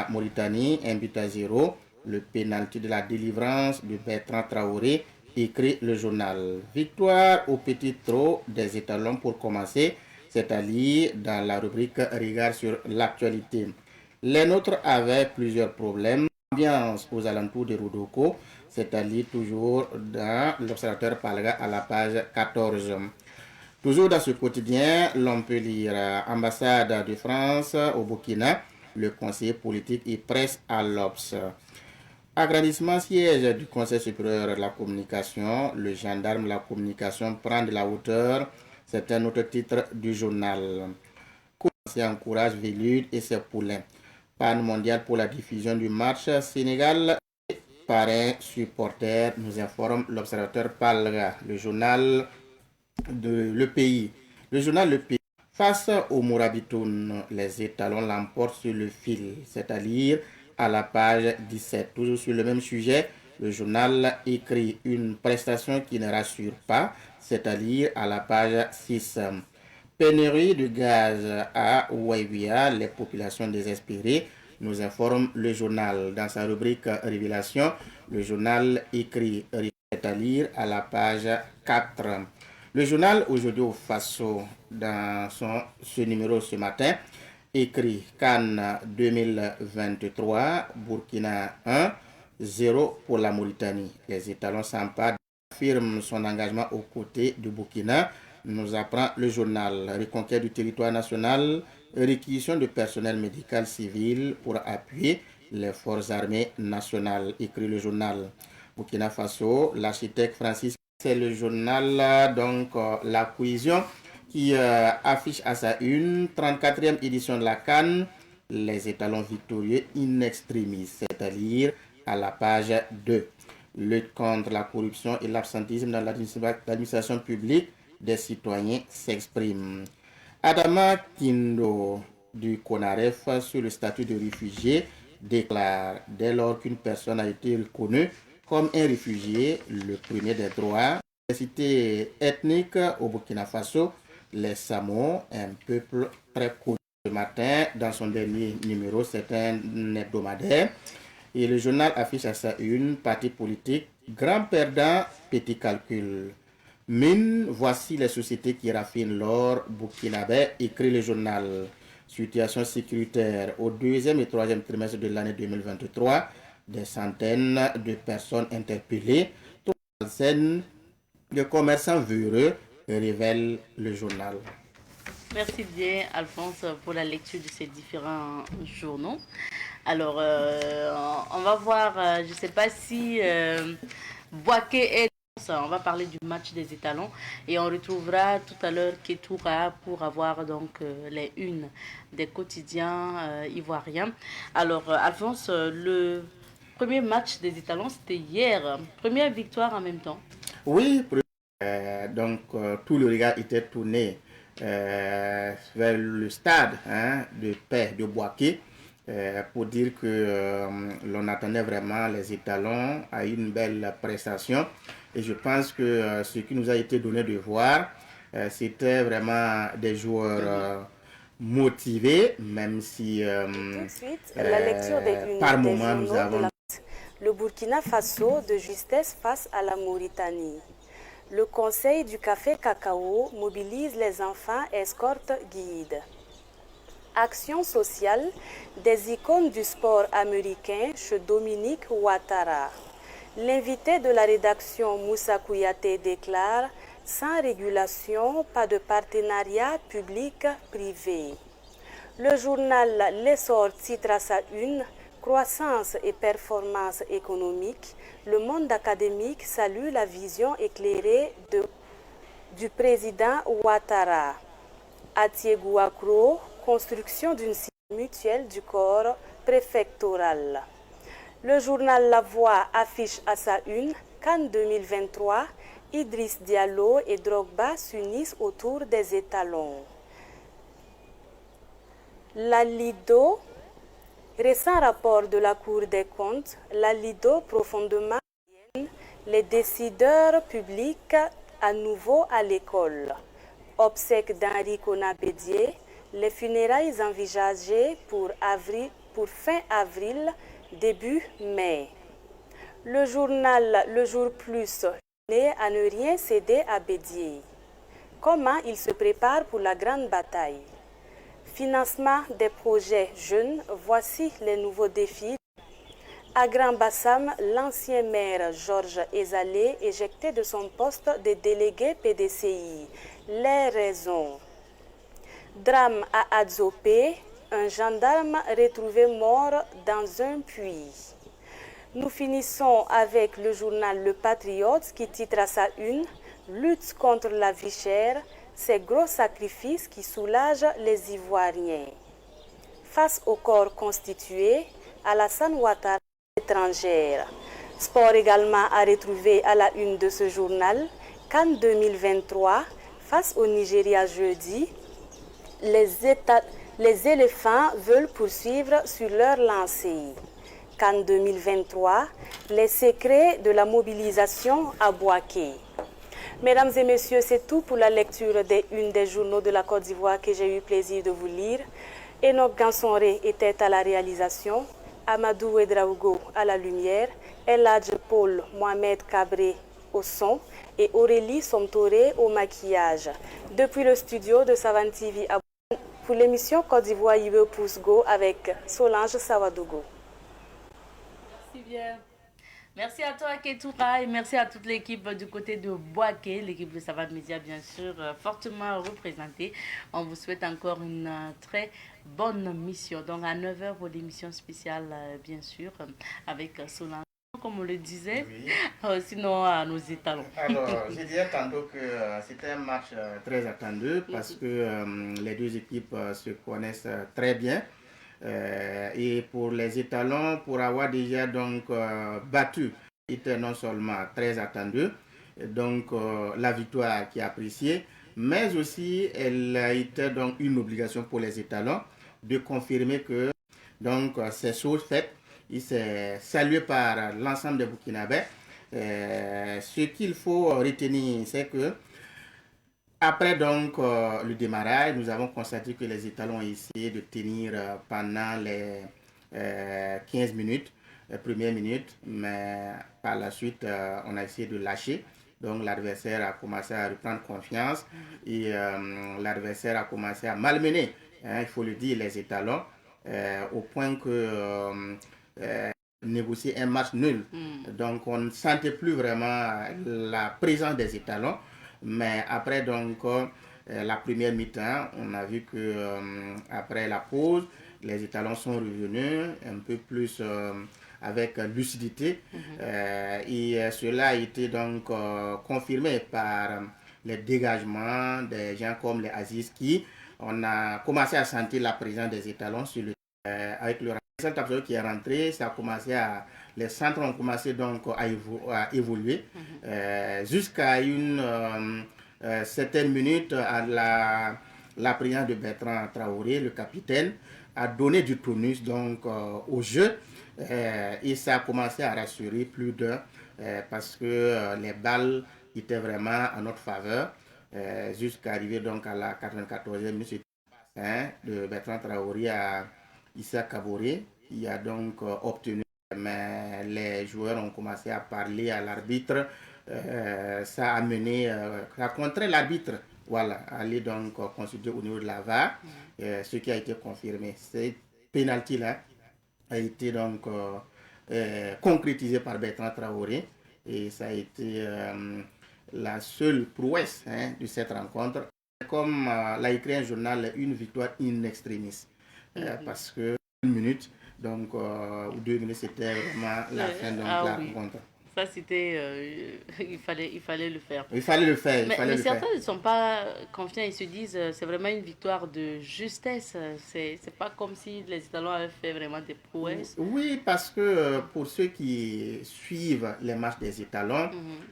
Mauritanie, 1-0. Le pénalty de la délivrance de Bertrand Traoré, écrit le journal. Victoire au petit trot des étalons pour commencer, c'est-à-dire dans la rubrique Regard sur l'actualité. Les nôtres avaient plusieurs problèmes. Ambiance aux alentours de Rodoko, c'est-à-dire toujours dans l'Observateur Palga à la page 14. Toujours dans ce quotidien, l'on peut lire Ambassade de France au Burkina, le conseiller politique y presse à l'Obs. Agrandissement siège du Conseil supérieur de la communication, le gendarme de la communication prend de la hauteur, c'est un autre titre du journal. Conseil encourage Vélude et ses poulains. Panne mondiale pour la diffusion du match Sénégal. Parrain supporter, nous informe l'Observateur Palga, le journal de Le Pays. Le journal Le Pays. Face au Mourabitoun, les étalons l'emportent sur le fil, c'est-à-dire à la page 17. Toujours sur le même sujet, le journal écrit une prestation qui ne rassure pas, c'est-à-dire à la page 6. Pénurie de gaz à Ouaïbia, les populations désespérées, nous informe le journal. Dans sa rubrique Révélation, le journal écrit, c'est-à-dire à la page 4. Le journal Aujourd'hui au Faso, dans ce numéro ce matin, écrit Cannes 2023, Burkina 1, 0 pour la Mauritanie. Les étalons s'emparent, affirment son engagement aux côtés du Burkina, nous apprend le journal. Reconquête du territoire national, réquisition de personnel médical civil pour appuyer les forces armées nationales, écrit le journal. Burkina Faso, l'architecte Francis, c'est le journal La Cohésion qui affiche à sa une 34e édition de la Cannes, les étalons victorieux in extremis, c'est-à-dire à la page 2. Lutte contre la corruption et l'absentisme dans l'administration publique des citoyens s'exprime. Adama Kindo du CONAREF sur le statut de réfugié déclare dès lors qu'une personne a été reconnue comme un réfugié, le premier des droits, diversité ethnique au Burkina Faso, les Samo, un peuple très connu. Ce matin, dans son dernier numéro, c'est un hebdomadaire, et le journal affiche à sa une, parti politique, grand perdant, petit calcul. Mine, voici les sociétés qui raffinent l'or burkinabé, écrit le journal. Situation sécuritaire au deuxième et troisième trimestre de l'année 2023, des centaines de personnes interpellées. Scène de commerçants véreux, révèle le journal. Merci bien, Alphonse, pour la lecture de ces différents journaux. Alors, on va voir, je ne sais pas si Boaké est... On va parler du match des étalons et on retrouvera tout à l'heure Ketoura pour avoir donc les unes des quotidiens ivoiriens. Alors, Alphonse, le premier match des étalons, c'était hier. Première victoire en même temps. Oui, tout le regard était tourné vers le stade de paix de Boaké pour dire que l'on attendait vraiment les étalons à une belle prestation. Et je pense que ce qui nous a été donné de voir, c'était vraiment des joueurs motivés, même si tout de suite, la lecture par moment nous avons... Le Burkina Faso de justesse face à la Mauritanie. Le Conseil du café cacao mobilise les enfants escorte guides. Action sociale des icônes du sport américain chez Dominique Ouattara. L'invité de la rédaction Moussa Kouyaté déclare « Sans régulation, pas de partenariat public-privé ». Le journal L'Essor titre à sa une « Croissance et performance économique ». Le monde académique salue la vision éclairée du président Ouattara. Atiegouakro, construction d'une cité mutuelle du corps préfectoral. Le journal La Voix affiche à sa une Cannes 2023, Idriss Diallo et Drogba s'unissent autour des étalons. La Lido, récent rapport de la Cour des comptes, la Lido profondément les décideurs publics à nouveau à l'école. Obsèques d'Henri Konabédier, les funérailles envisagées pour pour fin avril, début mai. Le journal Le Jour Plus né à ne rien céder à Bédier. Comment il se prépare pour la grande bataille. Financement des projets jeunes, voici les nouveaux défis. À Grand Bassam, l'ancien maire Georges Ezalé éjecté de son poste de délégué PDCI. Les raisons. Drame à Adzopé, un gendarme retrouvé mort dans un puits. Nous finissons avec le journal Le Patriote qui titre à sa une « Lutte contre la vie chère, ces gros sacrifices qui soulagent les Ivoiriens ». Face au corps constitué, Alassane Ouattara étrangère. Sport également à retrouver à la une de ce journal. CAN 2023, face au Nigeria jeudi, les éléphants veulent poursuivre sur leur lancée. CAN 2023, les secrets de la mobilisation à Bouaké. Mesdames et messieurs, c'est tout pour la lecture des unes des journaux de la Côte d'Ivoire que j'ai eu plaisir de vous lire. Enoch Gansonré était à la réalisation, Amadou Ouedraogo à la lumière, Eladj Paul Mohamed Cabré au son et Aurélie Somtoré au maquillage. Depuis le studio de Savane TV à pour l'émission Côte d'Ivoire Ibe Pousgo avec Solange Sawadogo. Merci bien. Merci à toi Ketouka et merci à toute l'équipe du côté de Bouaké, l'équipe de Savane Média bien sûr, fortement représentée. On vous souhaite encore une très bonne mission. Donc à 9h pour l'émission spéciale bien sûr avec Solange. Comme on le disait, oui. Sinon nous étalons. Alors, je disais tantôt que c'était un match très attendu parce que les deux équipes se connaissent très bien. Et pour les étalons, pour avoir déjà donc battu, était non seulement très attendu, donc la victoire qui est appréciée, mais aussi elle a été donc une obligation pour les étalons de confirmer que donc c'est chose faite. Il s'est salué par l'ensemble des Burkinabés. Ce qu'il faut retenir, c'est que après donc le démarrage, nous avons constaté que les étalons ont essayé de tenir pendant les 15 minutes, les premières minutes, mais par la suite, on a essayé de lâcher. Donc l'adversaire a commencé à reprendre confiance et l'adversaire a commencé à malmener, il faut le dire, les étalons, au point que négocier un match nul. Donc on ne sentait plus vraiment la présence des étalons. Mais après donc la première mi-temps, on a vu que après la pause, les étalons sont revenus un peu plus avec lucidité et cela a été donc confirmé par les dégagements des gens comme les Aziz qui on a commencé à sentir la présence des étalons sur le avec le centre qui est rentré, ça a commencé à les centres ont commencé donc à évoluer jusqu'à une certaine minute à la présence de Bertrand Traoré, le capitaine, a donné du tonus donc au jeu et ça a commencé à rassurer plus d'un parce que les balles étaient vraiment en notre faveur jusqu'à arriver donc à la 94e minute de Bertrand Traoré à Issa Kaboré qui a donc obtenu, mais les joueurs ont commencé à parler à l'arbitre, ça a mené, ça a contré l'arbitre, voilà, à aller donc consulter au niveau de la VAR, ce qui a été confirmé. Cette pénalty-là a été donc concrétisé par Bertrand Traoré et ça a été la seule prouesse de cette rencontre. Comme l'a écrit un journal, une victoire in extremis. Parce que une minute, donc ou 2 minutes, c'était vraiment la fin de la rencontre. Ça, c'était, il fallait le faire. Il fallait le faire. Mais certains ne sont pas confiants, ils se disent c'est vraiment une victoire de justesse. C'est pas comme si les Italiens avaient fait vraiment des prouesses. Oui, parce que pour ceux qui suivent les matchs des Italiens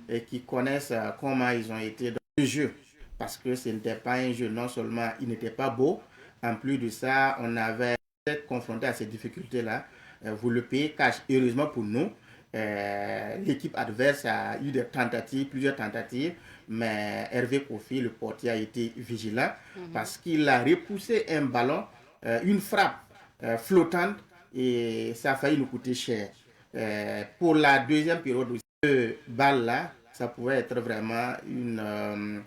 et qui connaissent comment ils ont été dans le jeu, parce que ce n'était pas un jeu, non seulement il n'était pas beau, en plus de ça, on avait été confronté à ces difficultés-là. Vous le payez cash. Heureusement pour nous, l'équipe adverse a eu plusieurs tentatives, mais Hervé Kofi, le portier, a été vigilant parce qu'il a repoussé un ballon, une frappe flottante, et ça a failli nous coûter cher. Pour la deuxième période aussi, ce bal-là, ça pouvait être vraiment une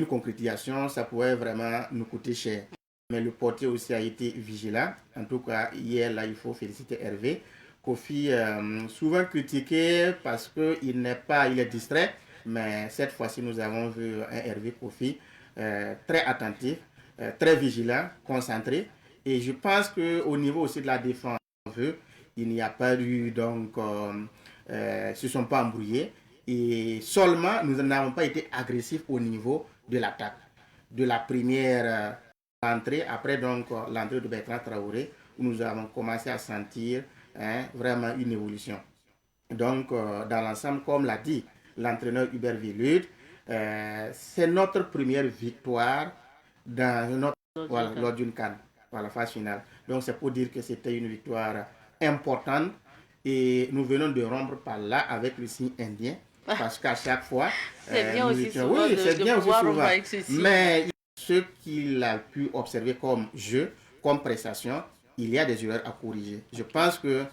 concrétisation, ça pouvait vraiment nous coûter cher. Mais le portier aussi a été vigilant. En tout cas, hier, là, il faut féliciter Hervé. Kofi, souvent critiqué parce qu'il est distrait. Mais cette fois-ci, nous avons vu un Hervé Kofi très attentif, très vigilant, concentré. Et je pense qu'au niveau aussi de la défense, il n'y a pas eu, donc, se sont pas embrouillés. Et seulement, nous n'avons pas été agressifs au niveau de l'attaque. De la première entrée, après donc l'entrée de Bertrand Traoré, où nous avons commencé à sentir vraiment une évolution. Donc, dans l'ensemble, comme l'a dit l'entraîneur Hubert Villude, c'est notre première victoire lors d'une CAN, la phase finale. Donc, c'est pour dire que c'était une victoire importante et nous venons de rompre par là avec le signe indien parce qu'à chaque fois, c'est bien aussi souvent oui, c'est bien aussi souvent. Avec ceci. Mais ce qu'il a pu observer comme jeu, comme prestation, il y a des erreurs à corriger. Je pense que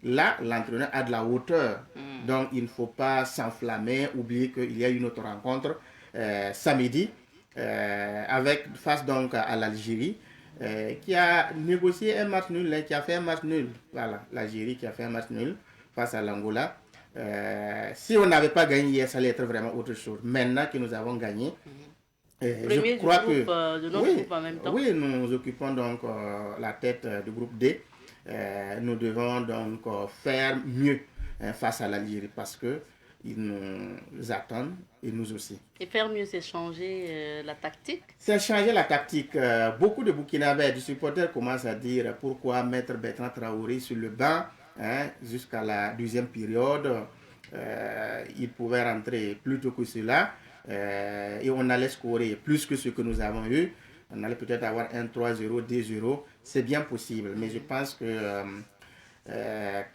là, l'entraîneur a de la hauteur. Donc, il ne faut pas s'enflammer, oublier qu'il y a une autre rencontre samedi face donc à l'Algérie qui a négocié un match nul, qui a fait un match nul. Voilà, l'Algérie qui a fait un match nul face à l'Angola. Si on n'avait pas gagné hier, ça allait être vraiment autre chose. Maintenant que nous avons gagné, je crois que de notre groupe en même temps. Oui, nous occupons donc la tête du groupe D. Nous devons donc faire mieux face à l'Algérie parce que ils nous attendent et nous aussi. Et faire mieux, c'est changer la tactique. C'est changer la tactique. Beaucoup de Burkinabés, de supporters commencent à dire pourquoi mettre Bertrand Traoré sur le banc jusqu'à la deuxième période. Il pouvait rentrer plus tôt que cela. Et on allait scorer plus que ce que nous avons eu. On allait peut-être avoir un 3-0, 2-0. C'est bien possible. Mais je pense que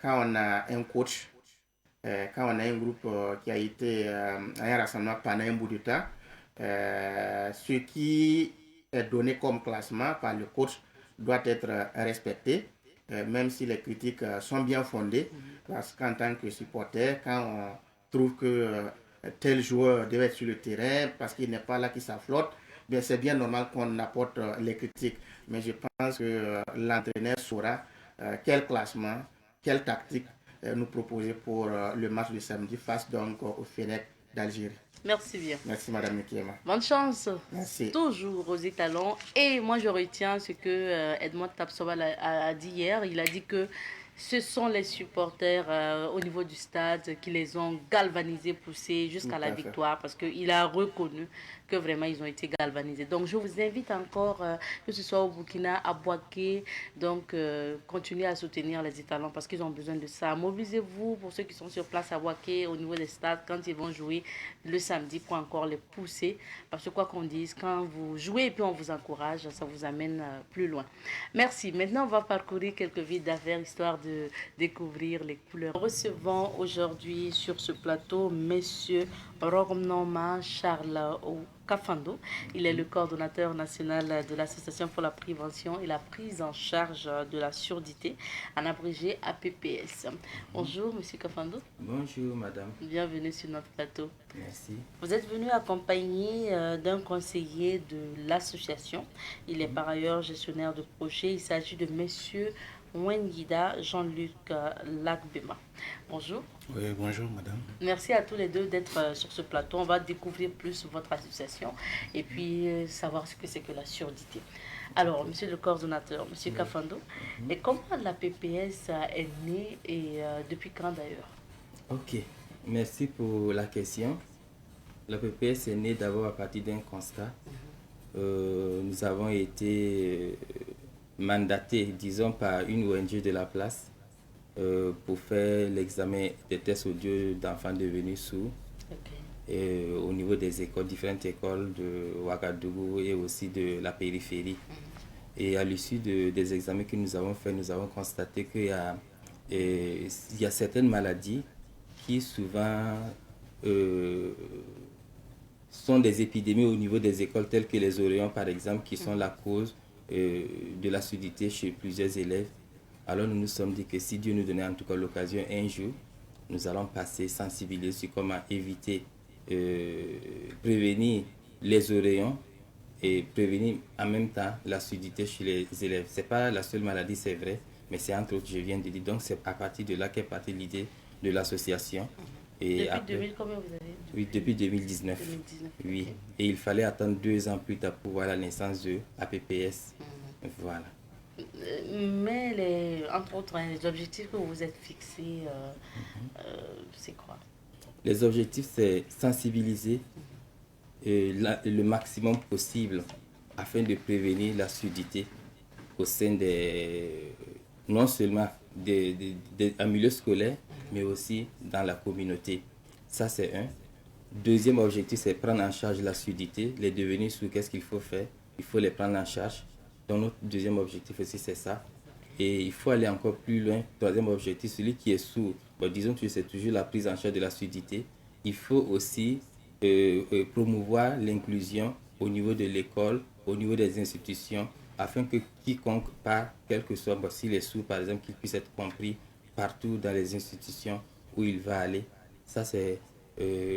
quand on a un coach, quand on a un groupe qui a été à un rassemblement pendant un bout de temps, ce qui est donné comme classement par le coach doit être respecté, même si les critiques sont bien fondées. Parce qu'en tant que supporter, quand on trouve que tel joueur devait être sur le terrain parce qu'il n'est pas là, qu'il s'afflotte, bien c'est bien normal qu'on apporte les critiques. Mais je pense que l'entraîneur saura quel classement, quelle tactique nous proposer pour le match de samedi face donc au Fennec d'Algérie. Merci bien. Merci Madame Nikiema. Bonne chance. Merci. Toujours aux étalons. Et moi je retiens ce que Edmond Tapsoba a dit hier. Il a dit que ce sont les supporters au niveau du stade qui les ont galvanisés, poussés jusqu'à la victoire parce qu'il a reconnu que vraiment ils ont été galvanisés. Donc je vous invite encore, que ce soit au Burkina, à Bouaké, donc continuez à soutenir les étalons parce qu'ils ont besoin de ça. Mobilisez-vous pour ceux qui sont sur place à Bouaké au niveau des stades quand ils vont jouer le samedi pour encore les pousser parce que quoi qu'on dise, quand vous jouez et puis on vous encourage, ça vous amène plus loin. Merci. Maintenant on va parcourir quelques vies d'affaires histoire de découvrir les couleurs. Nous recevons aujourd'hui sur ce plateau Monsieur Rognomah Charles Kafando. Il est le coordonnateur national de l'Association pour la prévention et la prise en charge de la surdité, en abrégé APPS. Bonjour Monsieur Kafando. Bonjour Madame. Bienvenue sur notre plateau. Merci. Vous êtes venu accompagné d'un conseiller de l'association. Il est par ailleurs gestionnaire de projet. Il s'agit de Monsieur Wenguida Jean-Luc Lagbema. Bonjour. Oui, bonjour madame. Merci à tous les deux d'être sur ce plateau. On va découvrir plus votre association et puis savoir ce que c'est que la surdité. Alors, monsieur le coordonnateur, monsieur Kafando, et comment la PPS est née et depuis quand d'ailleurs? Ok, merci pour la question. La PPS est née d'abord à partir d'un constat. Nous avons été mandaté, disons, par une ONG de la place pour faire l'examen des tests audio d'enfants devenus sourds au niveau des écoles, différentes écoles de Ouagadougou et aussi de la périphérie. Et à l'issue des examens que nous avons faits, nous avons constaté qu'il y a certaines maladies qui souvent sont des épidémies au niveau des écoles telles que les orions par exemple, qui sont la cause de la surdité chez plusieurs élèves. Alors nous nous sommes dit que si Dieu nous donnait en tout cas l'occasion un jour, nous allons passer, sensibiliser sur comment éviter, prévenir les oreillons et prévenir en même temps la surdité chez les élèves. Ce n'est pas la seule maladie, c'est vrai, mais c'est entre autres, je viens de dire. Donc c'est à partir de là qu'est partie l'idée de l'association. Et Depuis après, 2000, combien vous avez? oui, depuis 2019. 2019. Oui. Ok. Et il fallait attendre 2 ans plus tard pour voir la naissance de APPS. Voilà. Mais entre autres, hein, les objectifs que vous vous êtes fixés, c'est quoi? Les objectifs, c'est sensibiliser le maximum possible afin de prévenir la surdité au sein non seulement en milieu scolaire, mais aussi dans la communauté. Ça, c'est un. Deuxième objectif, c'est prendre en charge la surdité, les devenir sourds, qu'est-ce qu'il faut faire? Il faut les prendre en charge. Donc, notre deuxième objectif aussi, c'est ça. Et il faut aller encore plus loin. Troisième objectif, celui qui est sourd, disons que c'est toujours la prise en charge de la surdité. Il faut aussi promouvoir l'inclusion au niveau de l'école, au niveau des institutions, afin que quiconque part, quel que soit, s'il est sourd par exemple, qu'il puisse être compris partout dans les institutions où il va aller. Ça, c'est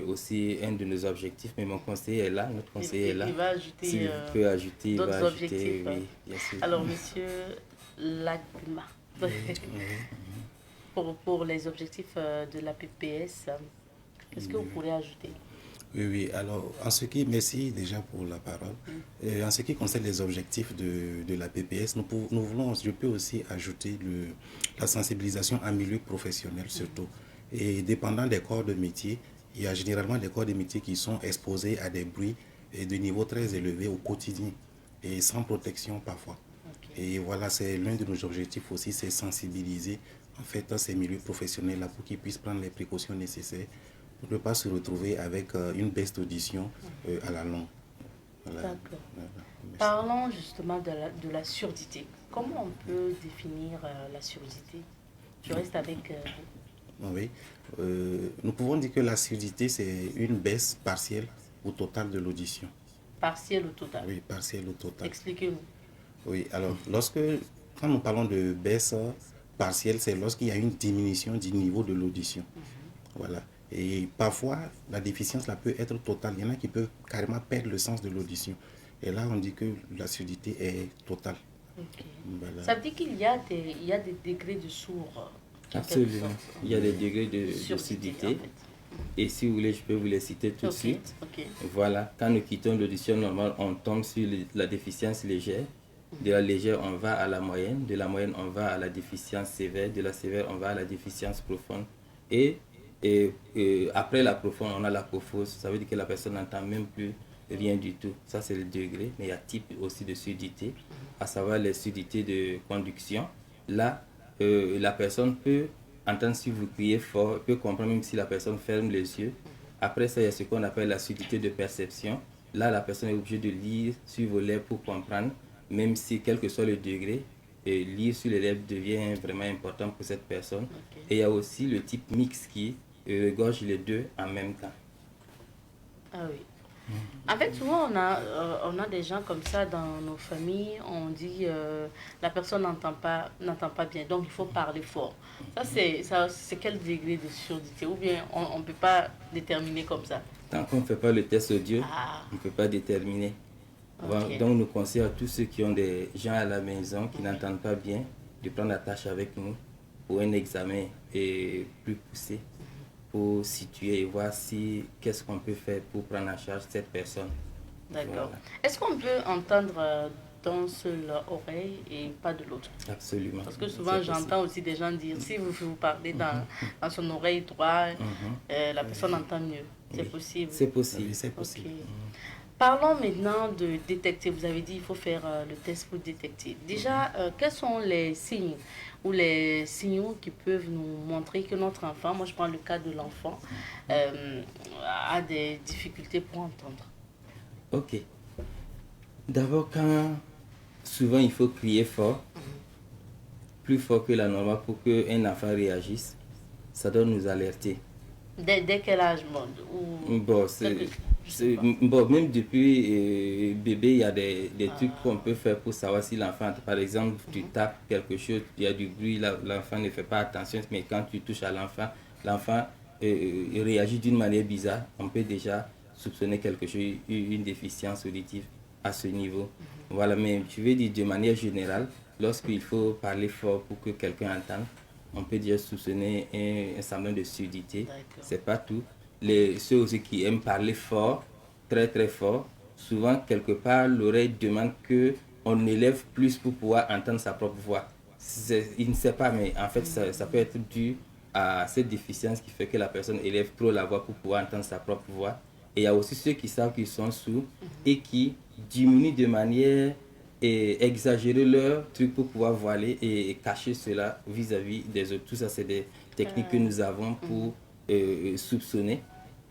aussi un de nos objectifs, mais mon conseiller est là, notre conseiller est là. Il va ajouter, S'il peut ajouter, il d'autres va ajouter, objectifs. oui, bien sûr. Alors, monsieur Lagma, pour les objectifs de la PPS, qu'est-ce que vous pourrez ajouter? Oui. Alors, merci déjà pour la parole. En ce qui concerne les objectifs de la PPS, je peux aussi ajouter la sensibilisation en milieu professionnel surtout. Et dépendant des corps de métier, il y a généralement des corps de métier qui sont exposés à des bruits de niveau très élevé au quotidien et sans protection parfois. Okay. Et voilà, c'est l'un de nos objectifs aussi, c'est sensibiliser en fait dans ces milieux professionnels-là pour qu'ils puissent prendre les précautions nécessaires pour ne pas se retrouver avec une baisse d'audition à la longue. Voilà. D'accord. Voilà. Parlons justement de la surdité. Comment on peut définir la surdité? Je reste avec vous. Oui. Nous pouvons dire que la surdité, c'est une baisse partielle ou totale de l'audition. Partielle ou totale? Oui, partielle ou totale. Expliquez-nous. Oui, alors, quand nous parlons de baisse partielle, c'est lorsqu'il y a une diminution du niveau de l'audition. Voilà. Et parfois, la déficience là, peut être totale. Il y en a qui peuvent carrément perdre le sens de l'audition. Et là, on dit que la surdité est totale. Okay. Voilà. Ça veut dire qu'il y a des degrés de sourds. Absolument. Il y a des degrés de surdité. En fait. Et si vous voulez, je peux vous les citer tout de suite. Okay. Voilà. Quand nous quittons l'audition normale, on tombe sur la déficience légère. De la légère, on va à la moyenne. De la moyenne, on va à la déficience sévère. De la sévère, on va à la déficience profonde. Et après la profonde, on a la profonde. Ça veut dire que la personne n'entend même plus rien du tout. Ça, c'est le degré. Mais il y a type aussi de surdité, à savoir les surdités de conduction. Là, la personne peut entendre si vous criez fort, peut comprendre même si la personne ferme les yeux. Après ça, il y a ce qu'on appelle la surdité de perception. Là, la personne est obligée de lire sur vos lèvres pour comprendre, même si quel que soit le degré, lire sur les lèvres devient vraiment important pour cette personne. Okay. Et il y a aussi le type mixte qui regorge les deux en même temps. Ah oui. En fait, souvent, on a des gens comme ça dans nos familles. On dit la personne n'entend pas bien, donc il faut parler fort. Ça, c'est quel degré de surdité? Ou bien on ne peut pas déterminer comme ça? Tant qu'on ne fait pas le test audio, on ne peut pas déterminer. Okay. Donc, nous conseillons à tous ceux qui ont des gens à la maison qui n'entendent pas bien de prendre la tâche avec nous pour un examen plus poussé, pour situer et voir qu'est-ce qu'on peut faire pour prendre en charge cette personne. D'accord. Voilà. Est-ce qu'on peut entendre d'un seul oreille et pas de l'autre? Absolument. Parce que souvent j'entends aussi des gens dire si vous parlez dans son oreille droite, la personne entend mieux. C'est possible? C'est possible. Oui, c'est possible. Okay. Parlons maintenant de détecter. Vous avez dit qu'il faut faire le test pour détecter. Déjà, quels sont les signes ou les signaux qui peuvent nous montrer que notre enfant, moi je prends le cas de l'enfant, a des difficultés pour entendre? Ok. D'abord, souvent il faut crier fort, plus fort que la normale pour qu'un enfant réagisse, ça doit nous alerter. Dès quel âge, Bon, bon, même depuis bébé, il y a des trucs Ah. qu'on peut faire pour savoir si l'enfant, par exemple, tu tapes quelque chose, il y a du bruit, l'enfant ne fait pas attention, mais quand tu touches à l'enfant, l'enfant il réagit d'une manière bizarre. On peut déjà soupçonner quelque chose, une déficience auditive à ce niveau. Voilà, mais je veux dire de manière générale, lorsqu'il faut parler fort pour que quelqu'un entende, on peut déjà soupçonner un semblant de surdité. D'accord. C'est pas tout. Ceux aussi qui aiment parler fort, très très fort, souvent quelque part l'oreille demande que on élève plus pour pouvoir entendre sa propre voix. Il ne sait pas, mais en fait ça peut être dû à cette déficience qui fait que la personne élève trop la voix pour pouvoir entendre sa propre voix. Et il y a aussi ceux qui savent qu'ils sont sourds et qui diminuent de manière exagérer leur truc pour pouvoir voiler et cacher cela vis-à-vis des autres. Tout ça, c'est des techniques que nous avons pour soupçonner,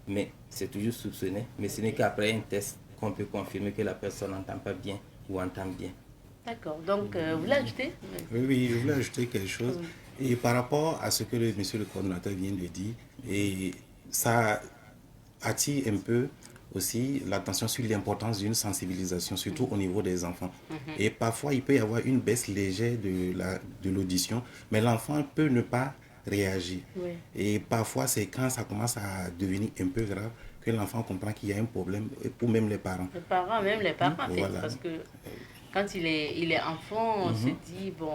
mais c'est toujours soupçonner. Mais ce n'est qu'après un test qu'on peut confirmer que la personne n'entend pas bien ou entend bien. D'accord. Donc, vous voulez ajouter? Oui, je voulais ajouter quelque chose. Et par rapport à ce que monsieur le coordonnateur vient de dire, et ça attire un peu aussi l'attention sur l'importance d'une sensibilisation, surtout au niveau des enfants. Et parfois, il peut y avoir une baisse légère de l'audition, mais l'enfant peut ne pas réagir. Oui. Et parfois, c'est quand ça commence à devenir un peu grave que l'enfant comprend qu'il y a un problème, ou même les parents. Les parents, même les parents, en fait, Voilà. parce que quand il est enfant, on se dit, bon,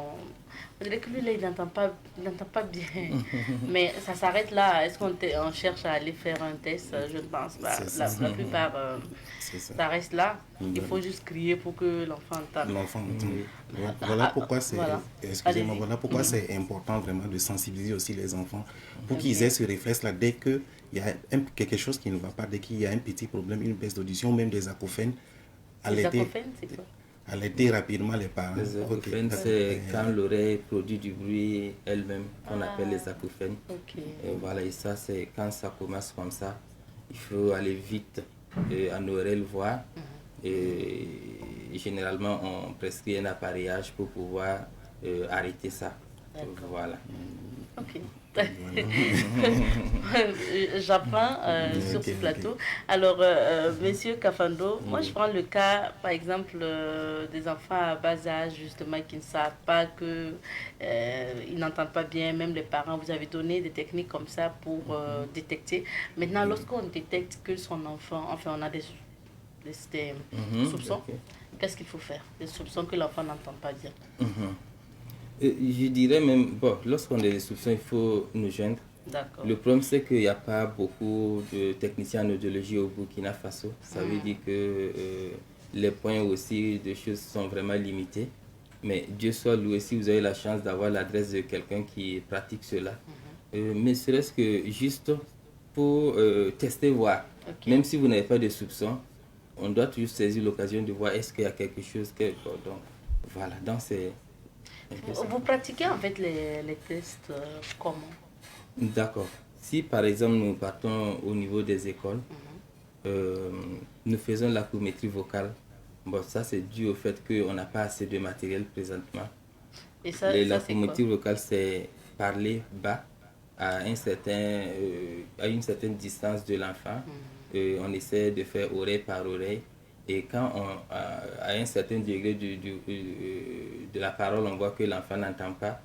on dirait que lui, là, il n'entend pas bien. Mais ça s'arrête là. Est-ce on cherche à aller faire un test? Je ne pense pas. C'est ça. La plupart, C'est ça. ça reste là. Il faut juste crier pour que l'enfant entende. L'enfant entend. Ah, Voilà pourquoi c'est, voilà. excusez-moi, Allez-y. voilà pourquoi c'est important vraiment de sensibiliser aussi les enfants pour qu'ils Ok. aient ce réflexe-là dès qu'il y a quelque chose qui ne va pas, dès qu'il y a un petit problème, une baisse d'audition, même des acouphènes, Les alerter, acouphènes, c'est quoi? alerter rapidement les parents. Les Ok. acouphènes, c'est quand l'oreille produit du bruit elle-même, qu'on appelle les acouphènes. Ok. Et voilà, et ça, c'est quand ça commence comme ça, il faut aller vite en oreille le voir. Et généralement, on prescrit un appareillage pour pouvoir arrêter ça. D'accord. Voilà. Ok. J'apprends sur Ok, ce ok. plateau. Alors, Monsieur Kafando, moi je prends le cas, par exemple, des enfants à bas âge, justement, qui ne savent pas que ils n'entendent pas bien, même les parents. Vous avez donné des techniques comme ça pour détecter. Maintenant, lorsqu'on détecte que son enfant, enfin, on a des soupçons, Ok. qu'est-ce qu'il faut faire? Des soupçons que l'enfant n'entend pas bien. Je dirais même, bon, lorsqu'on a des soupçons, il faut nous joindre. D'accord. Le problème, c'est qu'il n'y a pas beaucoup de techniciens en audiologie au Burkina Faso. Ça veut dire que les points aussi de choses sont vraiment limités. Mais Dieu soit loué, si vous avez la chance d'avoir l'adresse de quelqu'un qui pratique cela. Mais serait-ce que juste pour tester, voir. Ok. Même si vous n'avez pas de soupçons, on doit toujours saisir l'occasion de voir est-ce qu'il y a quelque chose que... Bon, donc, voilà, donc c'est... Vous pratiquez en fait les tests comment? D'accord. Si par exemple nous partons au niveau des écoles, nous faisons la l'acumétrie vocale. Bon, ça c'est dû au fait qu'on n'a pas assez de matériel présentement. Et ça La c'est quoi? l'acumétrie vocale, c'est parler bas à une certaine distance de l'enfant. On essaie de faire oreille par oreille. Et quand à un certain degré de la parole, on voit que l'enfant n'entend pas,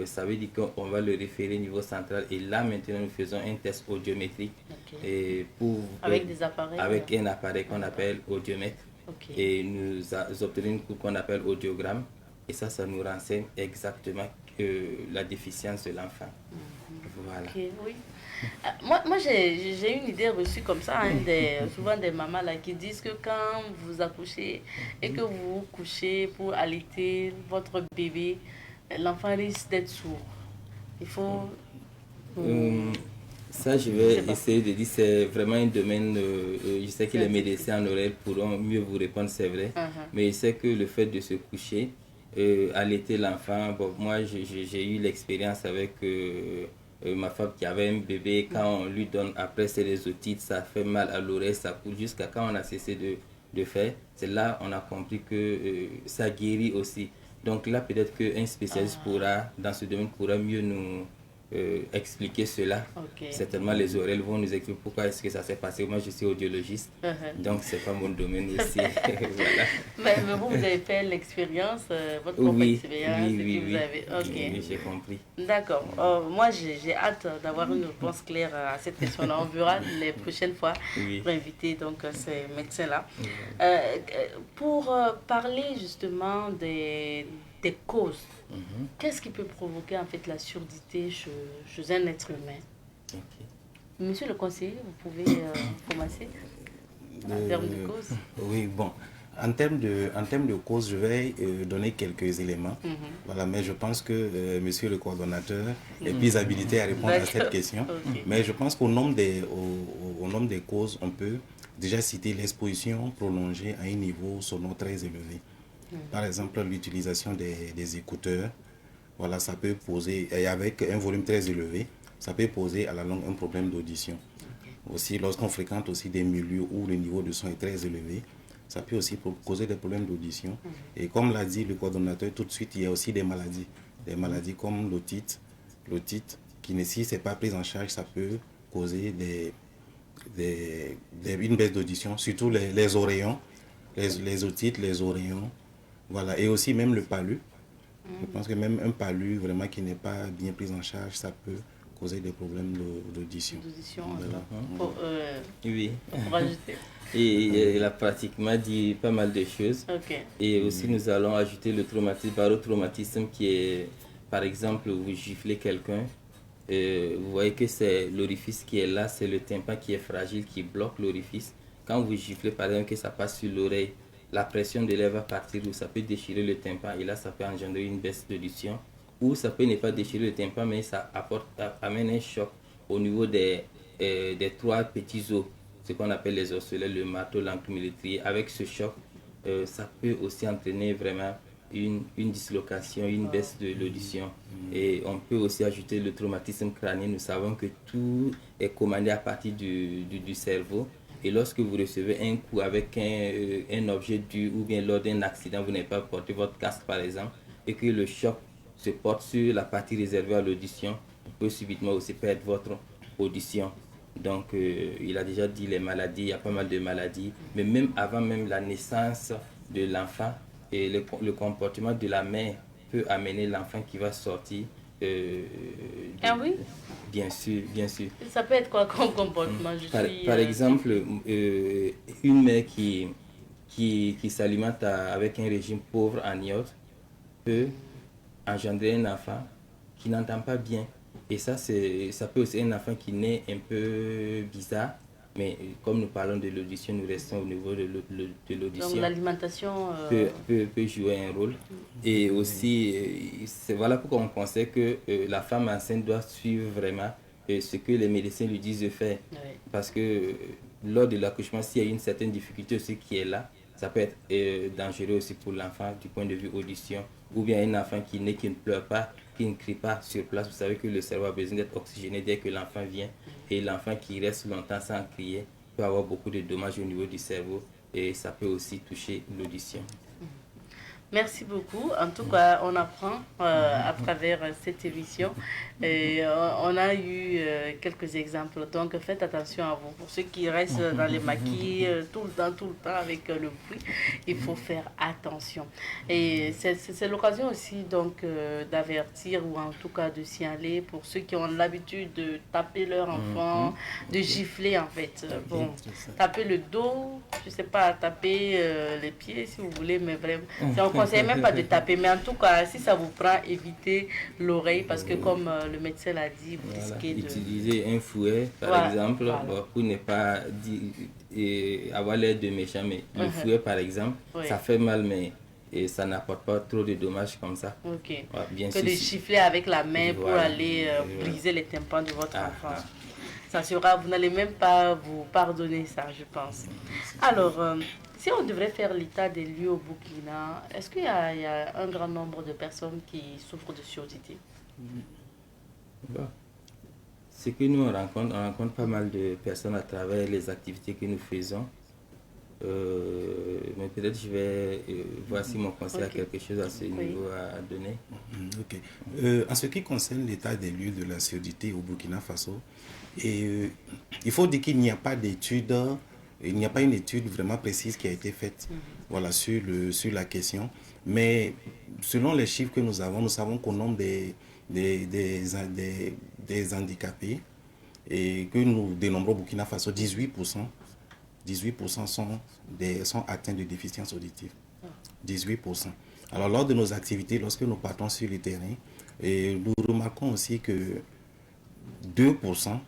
ça veut dire qu'on va le référer au niveau central. Et là, maintenant, nous faisons un test audiométrique. Ok. Et Avec des appareils? avec un appareil qu'on appelle audiomètre. Ok. Et nous obtenons une courbe qu'on appelle audiogramme. Et ça nous renseigne exactement la déficience de l'enfant. Voilà. Ok, oui. Moi j'ai une idée reçue comme ça, hein, souvent des mamans là, qui disent que quand vous accouchez et que vous vous couchez pour allaiter votre bébé, l'enfant risque d'être sourd. Il faut... Ça, je vais essayer de dire, c'est vraiment un domaine, je sais que les médecins en oreille pourront mieux vous répondre, c'est vrai, mais je sais que le fait de se coucher, allaiter l'enfant, bon, moi j'ai eu l'expérience avec ma femme qui avait un bébé, quand on lui donne, après c'est les otites, ça fait mal à l'oreille, ça coule, jusqu'à quand on a cessé de faire, c'est là on a compris que ça guérit aussi. Donc là peut-être qu'un spécialiste pourra, dans ce domaine, pourra mieux expliquer cela. Certainement, les oreilles vont nous expliquer pourquoi est-ce que ça s'est passé. Moi, je suis audiologiste, donc c'est pas mon domaine aussi. Voilà. Mais vous avez fait l'expérience, votre propre expérience. Oui, j'ai compris. D'accord. Moi, j'ai hâte d'avoir une réponse claire à cette question-là. On verra les prochaines fois pour inviter donc, ces médecins-là. Pour parler justement des causes, qu'est-ce qui peut provoquer en fait la surdité chez un être humain? Monsieur le conseiller, vous pouvez commencer en termes de causes? Oui, bon. En termes de causes, je vais donner quelques éléments. Voilà, mais je pense que monsieur le coordonnateur est plus habilité à répondre à cette question. Mais je pense qu'au nombre des causes, on peut déjà citer l'exposition prolongée à un niveau sonore très élevé. Par exemple, l'utilisation des écouteurs, voilà, ça peut poser, et avec un volume très élevé, ça peut poser à la longue un problème d'audition. Aussi, lorsqu'on fréquente aussi des milieux où le niveau de son est très élevé, ça peut aussi causer des problèmes d'audition. Et comme l'a dit le coordonnateur tout de suite, il y a aussi des maladies comme l'otite, qui si ce n'est pas pris en charge, ça peut causer une baisse d'audition, surtout les oreillons, les otites, les oreillons. Voilà, et aussi même le palu. Je pense que même un palu vraiment qui n'est pas bien pris en charge, ça peut causer des problèmes d'audition. Voilà. Oui. Pour rajouter. Et il a pratiquement dit pas mal de choses. Et aussi nous allons ajouter le traumatisme, barotraumatisme qui est, par exemple, vous giflez quelqu'un, vous voyez que c'est l'orifice qui est là, c'est le tympan qui est fragile, qui bloque l'orifice. Quand vous giflez, par exemple, que ça passe sur l'oreille, la pression de l'air va partir ou ça peut déchirer le tympan et là ça peut engendrer une baisse d'audition, ou ça peut ne pas déchirer le tympan mais ça amène un choc au niveau des trois petits os, ce qu'on appelle les osselets, le marteau, l'enclume, le trier. Avec ce choc, ça peut aussi entraîner vraiment une dislocation, une baisse de l'audition. Et on peut aussi ajouter le traumatisme crânien. Nous savons que tout est commandé à partir du cerveau. Et lorsque vous recevez un coup avec un objet dur ou bien lors d'un accident, vous n'avez pas porté votre casque par exemple, et que le choc se porte sur la partie réservée à l'audition, vous pouvez subitement aussi perdre votre audition. Donc il a déjà dit les maladies, il y a pas mal de maladies, mais même avant même la naissance de l'enfant, et le comportement de la mère peut amener l'enfant qui va sortir. Ah oui? Bien sûr, bien sûr. Ça peut être quoi comme comportement? Par exemple, une mère qui s'alimente avec un régime pauvre en iode peut engendrer un enfant qui n'entend pas bien. Et ça peut aussi être un enfant qui naît un peu bizarre. Mais comme nous parlons de l'audition, nous restons au niveau de l'audition. Donc l'alimentation peut jouer un rôle. Et aussi, voilà pourquoi on conseille que la femme enceinte doit suivre vraiment ce que les médecins lui disent de faire. Parce que lors de l'accouchement, s'il y a une certaine difficulté aussi qui est là, ça peut être dangereux aussi pour l'enfant du point de vue audition. Ou bien un enfant qui naît, qui ne pleure pas, qui ne crie pas sur place. Vous savez que le cerveau a besoin d'être oxygéné dès que l'enfant vient. Et l'enfant qui reste longtemps sans crier peut avoir beaucoup de dommages au niveau du cerveau et ça peut aussi toucher l'audition. Merci beaucoup. En tout cas, on apprend à travers cette émission. Et on a eu quelques exemples. Donc, faites attention à vous. Pour ceux qui restent dans les maquis tout le temps avec le bruit, il faut faire attention. Et c'est l'occasion aussi donc d'avertir ou en tout cas de signaler pour ceux qui ont l'habitude de taper leur enfant, de gifler en fait. Bon, taper le dos, je sais pas, taper les pieds si vous voulez, mais vraiment, on ne conseille même pas de taper, mais en tout cas, si ça vous prend, évitez l'oreille parce que comme le médecin l'a dit, vous risquez de... Utiliser un fouet, par exemple, pour ne pas avoir l'air de méchant, mais le fouet, par exemple, ça fait mal, mais ça n'apporte pas trop de dommages comme ça. Bien que de gifler avec la main pour aller briser les tympans de votre enfant. Ça sera, vous n'allez même pas vous pardonner ça, je pense. Alors... si on devrait faire l'état des lieux au Burkina, est-ce qu'il y a un grand nombre de personnes qui souffrent de surdité? Ce que nous on rencontre pas mal de personnes à travers les activités que nous faisons. Mais peut-être je vais voir si mon conseil a quelque chose à ce niveau à donner. Ok. En ce qui concerne l'état des lieux de la surdité au Burkina Faso, il faut dire qu'il n'y a pas d'étude, il n'y a pas une étude vraiment précise qui a été faite voilà, sur la question. Mais selon les chiffres que nous savons qu'au nombre des handicapés et que nous dénombrons au Burkina Faso, 18% sont atteints de déficience auditive. 18%. Alors, lors de nos activités, lorsque nous partons sur le terrain, nous remarquons aussi que 2%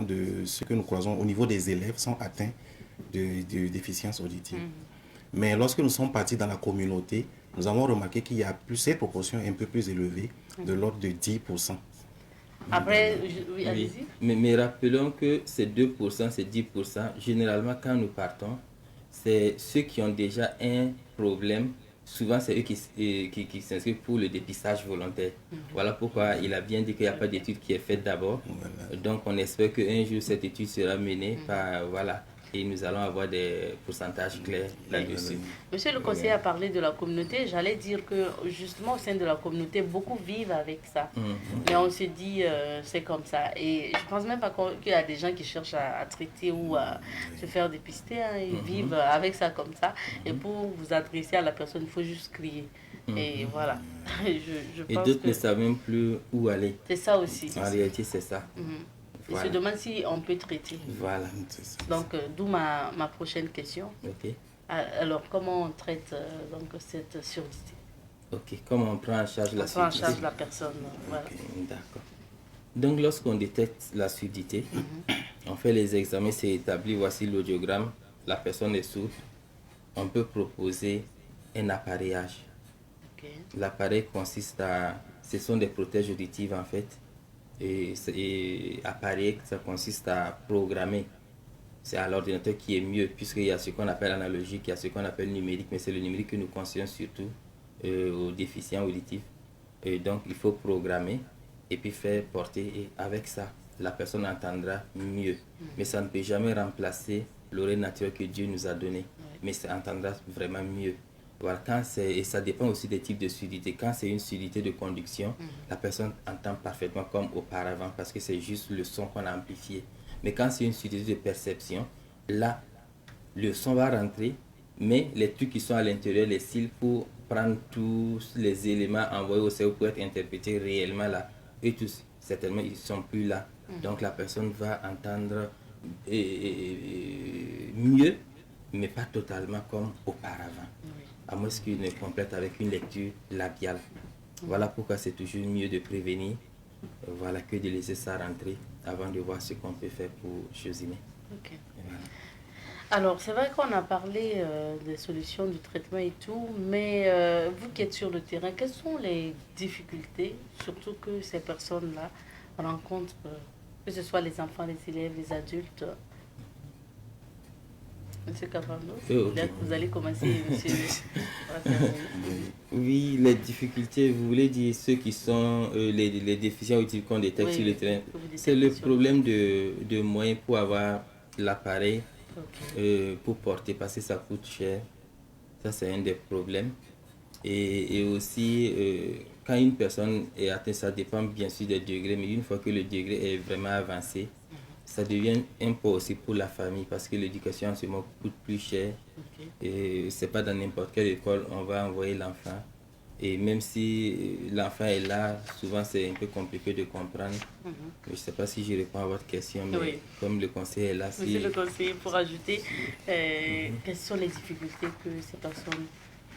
de ce que nous croisons au niveau des élèves sont atteints de déficience auditive. Mais lorsque nous sommes partis dans la communauté, nous avons remarqué qu'il y a cette proportion un peu plus élevée, de l'ordre de 10%. Après, oui, allez-y. Mais rappelons que ces 2%, ces 10%, généralement, quand nous partons, c'est ceux qui ont déjà un problème. Souvent, c'est eux qui s'inscrivent pour le dépistage volontaire. Voilà pourquoi il a bien dit qu'il n'y a pas d'étude qui est faite d'abord. Donc, on espère qu'un jour, cette étude sera menée par... Voilà. Et nous allons avoir des pourcentages clairs là-dessus. Monsieur le conseiller a parlé de la communauté. J'allais dire que justement au sein de la communauté, beaucoup vivent avec ça. Mais on se dit, c'est comme ça. Et je pense même pas qu'il y a des gens qui cherchent à traiter ou à se faire dépister. Hein. Ils vivent avec ça comme ça. Et pour vous adresser à la personne, il faut juste crier. Et voilà. je et pense d'autres ne savent même plus où aller. c'est ça aussi. En réalité, c'est ça. Ils se demandent si on peut traiter. Voilà. Donc, d'où ma prochaine question. Ok. Alors, comment on traite donc, cette surdité? Ok. Comment on prend en charge la On prend en surdité? charge la personne. Voilà. D'accord. Donc, lorsqu'on détecte la surdité, on fait les examens, c'est établi, voici l'audiogramme, la personne est sourde. On peut proposer un appareillage. Okay. L'appareil consiste à... Ce sont des protèges auditives en fait. Et appareil, ça consiste à programmer. C'est à l'ordinateur qui est mieux, puisqu'il y a ce qu'on appelle analogique, il y a ce qu'on appelle numérique, mais c'est le numérique que nous conseillons surtout aux déficients auditifs. Et donc, il faut programmer et puis faire porter. Et avec ça, la personne entendra mieux. Mais ça ne peut jamais remplacer l'oreille naturelle que Dieu nous a donnée. Mais ça entendra vraiment mieux. Voilà, et ça dépend aussi des types de surdité. Quand c'est une surdité de conduction, la personne entend parfaitement comme auparavant parce que c'est juste le son qu'on a amplifié. Mais quand c'est une surdité de perception, là, le son va rentrer, mais les trucs qui sont à l'intérieur, les cils, pour prendre tous les éléments envoyés au cerveau pour être interprétés réellement là, eux tous, certainement, ils ne sont plus là. Donc la personne va entendre mieux, mais pas totalement comme auparavant. À moins qu'il ne complète avec une lecture labiale. Voilà pourquoi c'est toujours mieux de prévenir, voilà, que de laisser ça rentrer avant de voir ce qu'on peut faire pour chosiner. Okay. Voilà. Alors, c'est vrai qu'on a parlé des solutions du traitement et tout, mais vous qui êtes sur le terrain, quelles sont les difficultés, surtout que ces personnes-là rencontrent, que ce soit les enfants, les élèves, les adultes? Monsieur Cabrano, vous allez commencer, monsieur. Oui, les difficultés, vous voulez dire ceux qui sont les déficients auditifs qu'on détecte sur le terrain. C'est le problème de moyens pour avoir l'appareil pour porter, parce que ça coûte cher. Ça, c'est un des problèmes. Et aussi, quand une personne est atteinte, ça dépend bien sûr des degrés, mais une fois que le degré est vraiment avancé, ça devient un poids aussi pour la famille parce que l'éducation en ce moment coûte plus cher. Et c'est pas dans n'importe quelle école on va envoyer l'enfant. Et même si l'enfant est là, souvent c'est un peu compliqué de comprendre. Je ne sais pas si je réponds à votre question, mais comme le conseiller est là... Monsieur le conseiller, pour ajouter, quelles sont les difficultés que ces personnes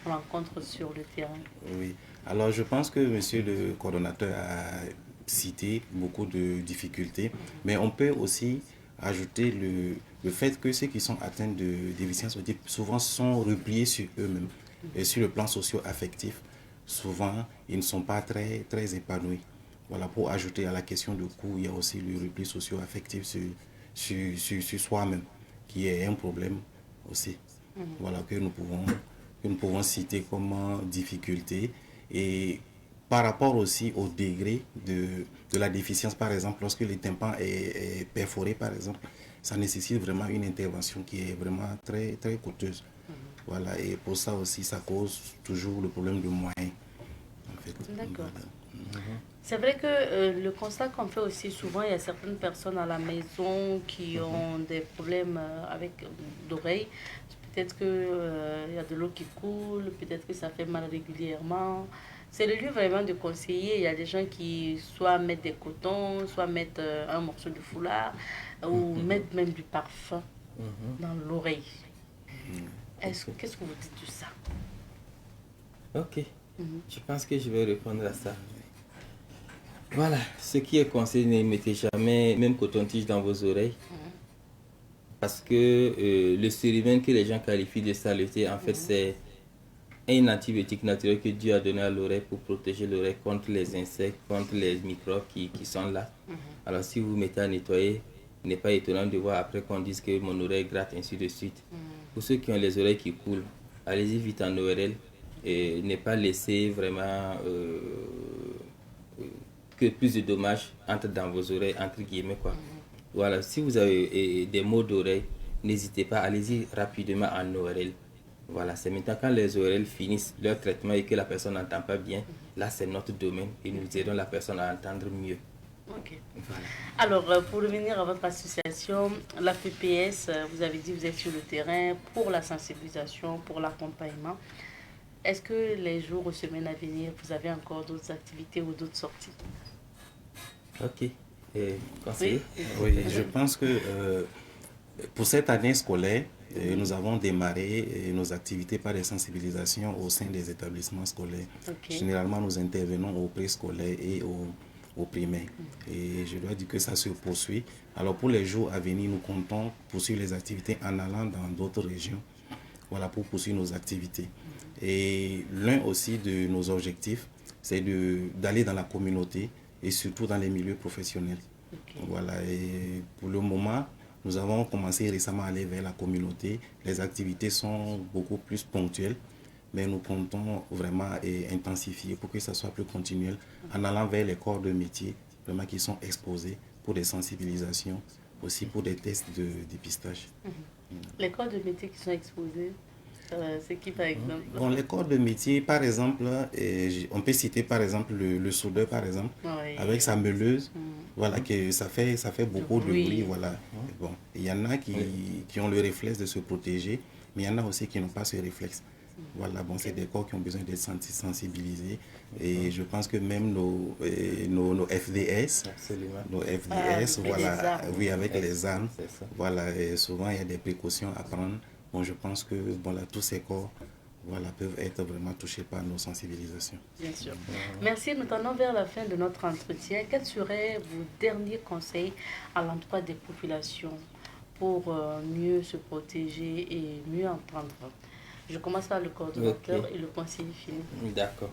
rencontrent sur le terrain? Oui, alors je pense que monsieur le coordonnateur a cité beaucoup de difficultés, mais on peut aussi ajouter le fait que ceux qui sont atteints de déficience auditive souvent sont repliés sur eux-mêmes et sur le plan socio-affectif. Souvent, ils ne sont pas très épanouis. Voilà, pour ajouter à la question de coût, il y a aussi le repli socio-affectif sur soi-même, qui est un problème aussi. Voilà, que nous pouvons citer comme difficulté. Et par rapport aussi au degré de la déficience, par exemple, lorsque le tympan est perforé, par exemple, ça nécessite vraiment une intervention qui est vraiment très, très coûteuse. Voilà, et pour ça aussi, ça cause toujours le problème de moyens. En fait. D'accord. Voilà. C'est vrai que le constat qu'on fait aussi souvent, il y a certaines personnes à la maison qui ont des problèmes avec d'oreilles. Peut-être qu'il y a de l'eau qui coule, peut-être que ça fait mal régulièrement. C'est le lieu vraiment de conseiller. Il y a des gens qui soit mettent des cotons, soit mettent un morceau de foulard ou mettent même du parfum dans l'oreille. Qu'est-ce que vous dites de ça? Ok, je pense que je vais répondre à ça. Voilà, ce qui est conseillé, ne mettez jamais même coton-tige dans vos oreilles. Parce que le cérumen que les gens qualifient de saleté, en fait, c'est un antibiotique naturel que Dieu a donné à l'oreille pour protéger l'oreille contre les insectes, contre les microbes qui sont là. Alors, si vous mettez à nettoyer, il n'est pas étonnant de voir après qu'on dise que mon oreille gratte, ainsi de suite. Pour ceux qui ont les oreilles qui coulent, allez-y vite en ORL et ne pas laisser vraiment que plus de dommages entrent dans vos oreilles, entre guillemets, quoi. Voilà, si vous avez des maux d'oreille, n'hésitez pas, allez-y rapidement en ORL. Voilà, c'est maintenant quand les ORL finissent leur traitement et que la personne n'entend pas bien, là c'est notre domaine et nous aidons la personne à entendre mieux. Ok. Voilà. Alors, pour revenir à votre association, la PPS, vous avez dit que vous êtes sur le terrain pour la sensibilisation, pour l'accompagnement. Est-ce que les jours ou semaines à venir, vous avez encore d'autres activités ou d'autres sorties? Ok. Conseiller? Oui, je pense que pour cette année scolaire, nous avons démarré nos activités par des sensibilisations au sein des établissements scolaires. Généralement, nous intervenons au préscolaire et au primaire. Et je dois dire que ça se poursuit. Alors pour les jours à venir, nous comptons poursuivre les activités en allant dans d'autres régions. Voilà, pour poursuivre nos activités. Et l'un aussi de nos objectifs, c'est d'aller dans la communauté et surtout dans les milieux professionnels. Voilà, et pour le moment, nous avons commencé récemment à aller vers la communauté. Les activités sont beaucoup plus ponctuelles, mais nous comptons vraiment intensifier pour que ça soit plus continuel en allant vers les corps de métier vraiment qui sont exposés pour des sensibilisations, aussi pour des tests de dépistage. Les corps de métier qui sont exposés, c'est qui par exemple? Bon, les corps de métier, par exemple, on peut citer par exemple le soudeur, par exemple, avec sa meuleuse, voilà, que ça fait beaucoup de bruit, voilà. Bon, il y en a qui ont le réflexe de se protéger, mais il y en a aussi qui n'ont pas ce réflexe. Voilà, bon, c'est des corps qui ont besoin d'être sensibilisés. Et je pense que même nos FDS, voilà, oui, avec les armes, voilà, et souvent il y a des précautions à prendre. Bon, je pense que voilà, tous ces corps peuvent être vraiment touchés par nos sensibilisations. Bien sûr. Merci. Nous tendons vers la fin de notre entretien. Quels seraient vos derniers conseils à l'endroit des populations pour mieux se protéger et mieux entendre? Je commence par le coordonnateur et le conseiller fini. D'accord.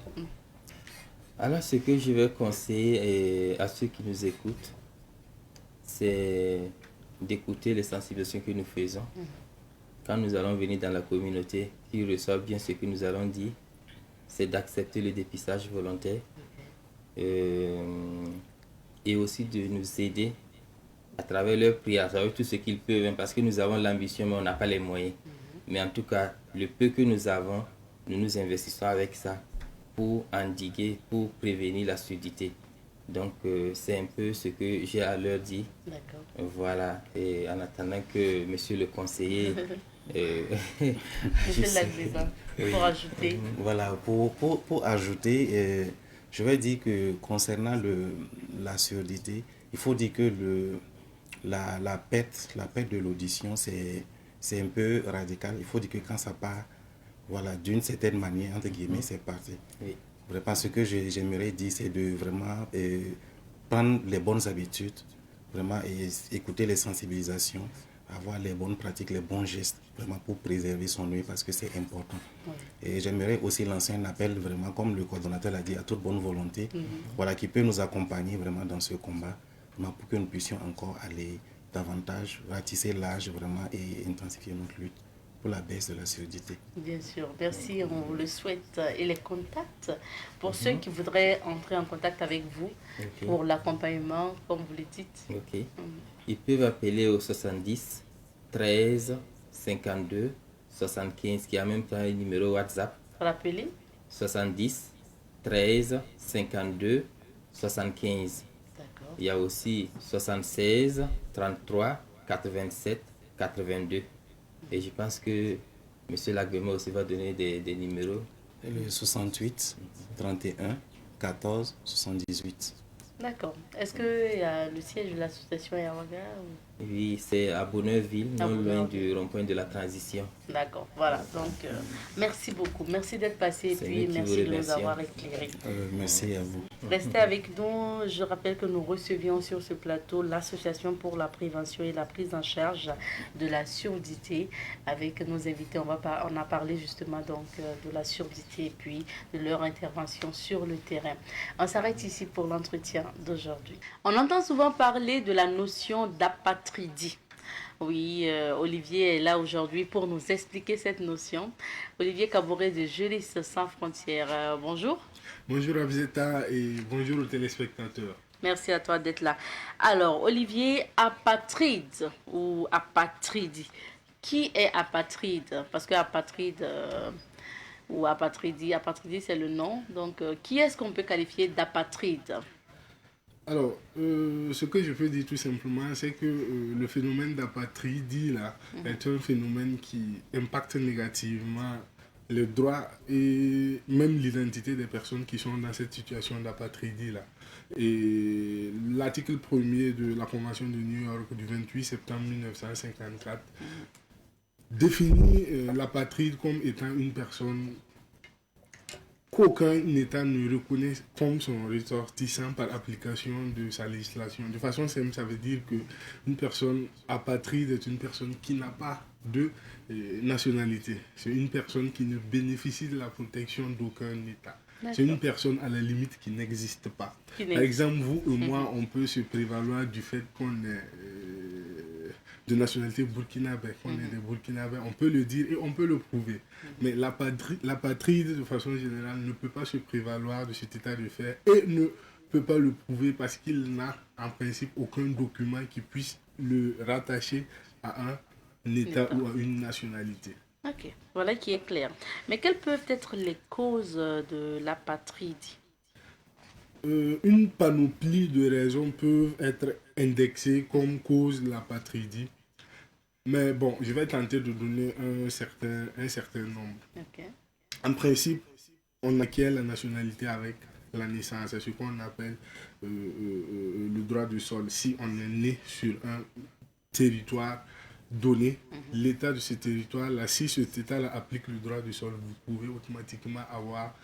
Alors, ce que je vais conseiller à ceux qui nous écoutent, c'est d'écouter les sensibilisations que nous faisons. Quand nous allons venir dans la communauté, qu'ils reçoivent bien ce que nous allons dire, c'est d'accepter le dépistage volontaire et aussi de nous aider à travers leur prière, à travers tout ce qu'ils peuvent, parce que nous avons l'ambition, mais on n'a pas les moyens. Mais en tout cas, le peu que nous avons, nous nous investissons avec ça pour endiguer, pour prévenir la surdité. Donc, c'est un peu ce que j'ai à leur dire. D'accord. Voilà, et en attendant que monsieur le conseiller... Monsieur l'adviseur, pour ajouter. Voilà, pour ajouter, je vais dire que concernant la surdité, il faut dire que la perte de l'audition, c'est un peu radical. Il faut dire que quand ça part, voilà, d'une certaine manière, entre guillemets, c'est parti. Oui. Vraiment, ce que j'aimerais dire, c'est de vraiment prendre les bonnes habitudes, vraiment écouter les sensibilisations, avoir les bonnes pratiques, les bons gestes, vraiment pour préserver son œil parce que c'est important. Oui. Et j'aimerais aussi lancer un appel vraiment, comme le coordonnateur l'a dit, à toute bonne volonté, voilà, qui peut nous accompagner vraiment dans ce combat, vraiment pour que nous puissions encore aller davantage, ratisser l'âge vraiment et intensifier notre lutte pour la baisse de la surdité. Bien sûr, merci, on vous le souhaite. Et les contacts, pour ceux qui voudraient entrer en contact avec vous pour l'accompagnement, comme vous le dites. Ok. Ils peuvent appeler au 70 13 52 75, qui a même temps un numéro WhatsApp. Rappelez. 70 13 52 75. D'accord. Il y a aussi 76 33 87 82. Et je pense que M. Lagbema aussi va donner des numéros. Le 68 31 14 78. D'accord. Est-ce qu'il y a le siège de l'association à Ouaga ou... Oui, c'est à Bonneuville, non loin du rond-point de la transition. D'accord, voilà. Donc, merci beaucoup. Merci d'être passé et puis merci de nous avoir éclairés. Merci à vous. Restez avec nous. Je rappelle que nous recevions sur ce plateau l'Association pour la prévention et la prise en charge de la surdité. Avec nos invités, on a parlé justement donc de la surdité et puis de leur intervention sur le terrain. On s'arrête ici pour l'entretien d'aujourd'hui. On entend souvent parler de la notion d'apatridie. Oui, Olivier est là aujourd'hui pour nous expliquer cette notion. Olivier Kaboré de Juristes sans frontières. Bonjour. Bonjour Abzeta et bonjour aux téléspectateurs. Merci à toi d'être là. Alors, Olivier, apatride ou apatridie. Qui est apatride? Parce que apatride ou apatridie c'est le nom. Donc, qui est-ce qu'on peut qualifier d'apatride? Alors, ce que je peux dire tout simplement, c'est que le phénomène d'apatridie là, est un phénomène qui impacte négativement le droit et même l'identité des personnes qui sont dans cette situation d'apatridie là. Et l'article 1er de la Convention de New York du 28 septembre 1954 définit l'apatride comme étant une personne qu'aucun État ne reconnaît comme son ressortissant par application de sa législation. De façon simple, ça veut dire qu'une personne apatride est une personne qui n'a pas de nationalité. C'est une personne qui ne bénéficie de la protection d'aucun État. C'est une personne à la limite qui n'existe pas. Par exemple, vous et moi, on peut se prévaloir du fait qu'on est de nationalité burkinabé, qu'on est des Burkinabés, on peut le dire et on peut le prouver. Mais l'apatride, de façon générale, ne peut pas se prévaloir de cet état de fait et ne peut pas le prouver parce qu'il n'a en principe aucun document qui puisse le rattacher à un État ou à une nationalité. Ok, voilà qui est clair. Mais quelles peuvent être les causes de l'apatridie? Une panoplie de raisons peuvent être indexées comme cause de l'apatridie. Mais bon, je vais tenter de donner un certain nombre. Okay. En principe, on acquiert la nationalité avec la naissance. C'est ce qu'on appelle le droit de sol. Si on est né sur un territoire donné, l'état de ce territoire-là, si cet état-là applique le droit du sol, vous pouvez automatiquement avoir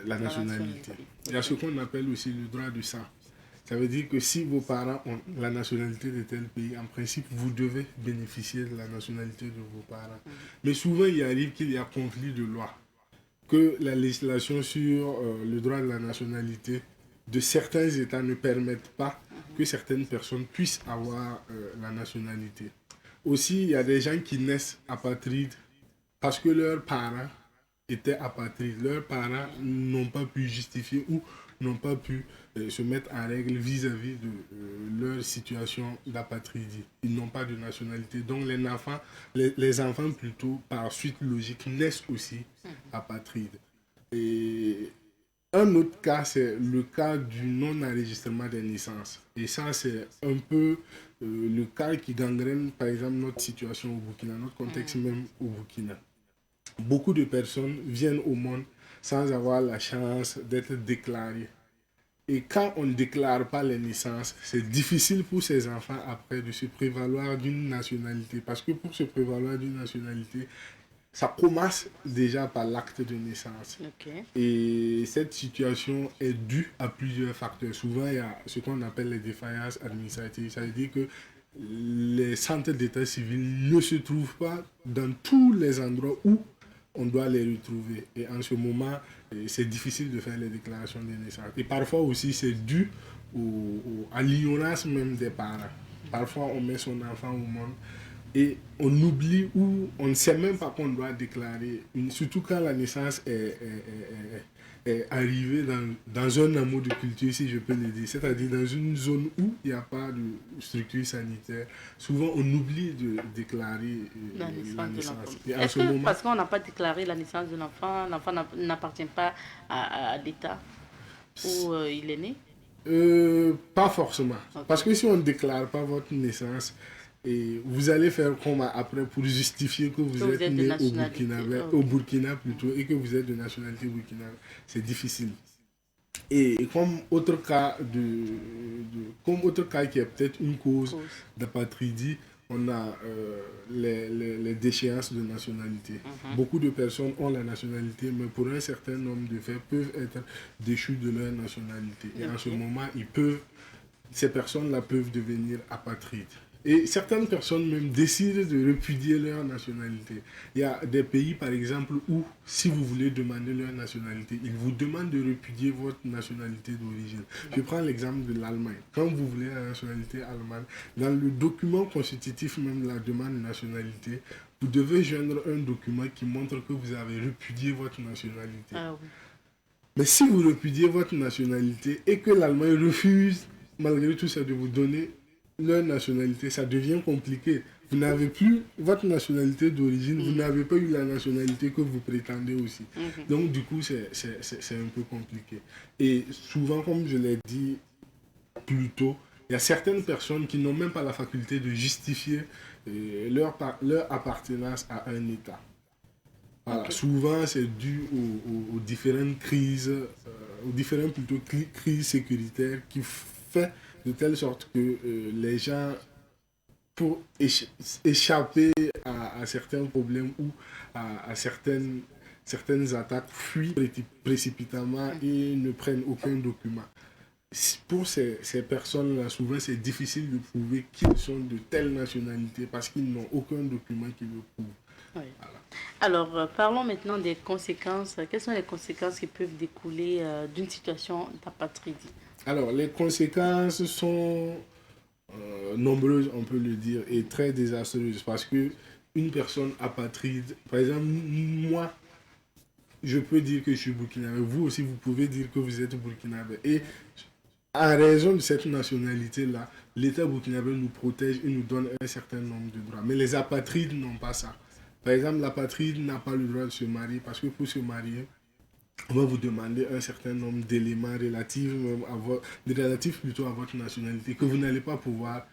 la nationalité. Il y a ce qu'on appelle aussi le droit du sang. Ça veut dire que si vos parents ont la nationalité de tel pays, en principe, vous devez bénéficier de la nationalité de vos parents. Mais souvent, il arrive qu'il y a conflit de loi, que la législation sur le droit de la nationalité de certains États ne permettent pas que certaines personnes puissent avoir la nationalité. Aussi, il y a des gens qui naissent apatrides parce que leurs parents étaient apatrides. Leurs parents n'ont pas pu justifier ou n'ont pas pu se mettre en règle vis-à-vis de leur situation d'apatridie. Ils n'ont pas de nationalité. Donc les enfants plutôt, par suite logique, naissent aussi apatrides. Et un autre cas, c'est le cas du non-enregistrement des naissances. Et ça, c'est un peu le cas qui gangrène, par exemple, notre situation au Burkina, notre contexte même au Burkina. Beaucoup de personnes viennent au monde sans avoir la chance d'être déclarées. Et quand on ne déclare pas les naissances, c'est difficile pour ces enfants après de se prévaloir d'une nationalité. Parce que pour se prévaloir d'une nationalité, ça commence déjà par l'acte de naissance. Okay. Et cette situation est due à plusieurs facteurs. Souvent, il y a ce qu'on appelle les défaillances administratives. Ça veut dire que les centres d'état civil ne se trouvent pas dans tous les endroits où on doit les retrouver. Et en ce moment, c'est difficile de faire les déclarations de naissance. Et parfois aussi, c'est dû à l'ignorance même des parents. Parfois, on met son enfant au monde Et on oublie ou on ne sait même pas qu'on doit déclarer, surtout quand la naissance est arrivée dans un hameau de culture, si je peux le dire, c'est-à-dire dans une zone où il n'y a pas de structure sanitaire. Souvent, on oublie de déclarer La naissance de Et l'enfant. à Est-ce ce que moment, parce qu'on n'a pas déclaré la naissance de l'enfant n'appartient pas à l'État où il est né? Pas forcément. Ok. Parce que si on ne déclare pas votre naissance, et vous allez faire comme après pour justifier que vous êtes de né nationalité. Ok. au Burkina plutôt, et que vous êtes de nationalité burkinabé. C'est difficile. Et comme autre cas comme autre cas qui est peut-être une cause d'apatridie, on a les déchéances de nationalité. Beaucoup de personnes ont la nationalité, mais pour un certain nombre de faits peuvent être déchus de leur nationalité. Et en ce moment, ces personnes-là peuvent devenir apatrides. Et certaines personnes même décident de repudier leur nationalité. Il y a des pays, par exemple, où, si vous voulez demander leur nationalité, ils vous demandent de repudier votre nationalité d'origine. Je prends l'exemple de l'Allemagne. Quand vous voulez la nationalité allemande, dans le document constitutif même de la demande de nationalité, vous devez joindre un document qui montre que vous avez repudié votre nationalité. Ah oui. Mais si vous repudiez votre nationalité et que l'Allemagne refuse, malgré tout ça, de vous donner leur nationalité, ça devient compliqué. Vous n'avez plus votre nationalité d'origine, vous n'avez pas eu la nationalité que vous prétendez aussi. Donc du coup, c'est un peu compliqué. Et souvent, comme je l'ai dit plus tôt, il y a certaines personnes qui n'ont même pas la faculté de justifier leur appartenance à un État. Voilà. Souvent, c'est dû aux différentes crises, crises sécuritaires qui fait de telle sorte que les gens, pour échapper à certains problèmes ou à certaines attaques, fuient précipitamment et ne prennent aucun document. Pour ces personnes-là, souvent, c'est difficile de prouver qu'ils sont de telle nationalité parce qu'ils n'ont aucun document qui le prouve. Oui. Voilà. Alors, parlons maintenant des conséquences. Quelles sont les conséquences qui peuvent découler d'une situation d'apatridie? Alors, les conséquences sont nombreuses, on peut le dire, et très désastreuses parce que une personne apatride, par exemple, moi, je peux dire que je suis burkinabé. Vous aussi, vous pouvez dire que vous êtes burkinabé. Et en raison de cette nationalité-là, l'État burkinabé nous protège et nous donne un certain nombre de droits. Mais les apatrides n'ont pas ça. Par exemple, l'apatride n'a pas le droit de se marier parce que pour se marier, on va vous demander un certain nombre d'éléments relatifs plutôt à votre nationalité que vous n'allez pas pouvoir